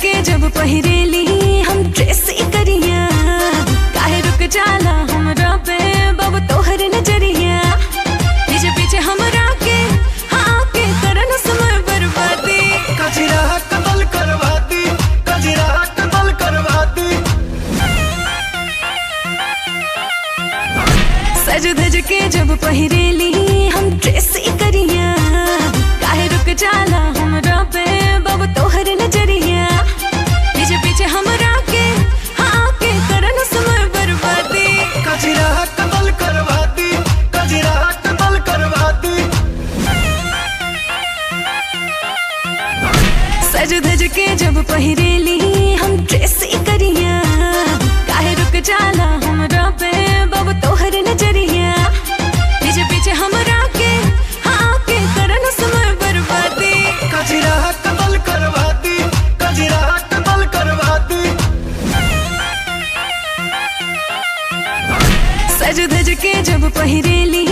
के जब पहिरेली हम ड्रेस करिया, काहे रुक जाला हमरा पे बाबू तोहर नजरिया। पीछे पीछे हमरा के हाँ के करन समय बर्बादी। कजरा कतल करवाती, कजरा कतल करवाती। सज धज के जब पहिरेली हम ड्रेस करिया, काहे रुक जाला हमरा पे बाबू तोहर नजरिया। पीछे पीछे हमरा के हाँ के करन समय बर्बादी। कजरा कतल करवाती, कजरा कतल करवाती। सज धज के जब पहिरेली हम ड्रेस करिया, काहे रुक जाला हमरा पे बाबू तोहर नजरिया। पीछे पीछे हमरा के हाँ के करन समय बर्बादी। कजरा कतल करवाती, कजरा कतल करवाती। सज धज के जब पहिरेली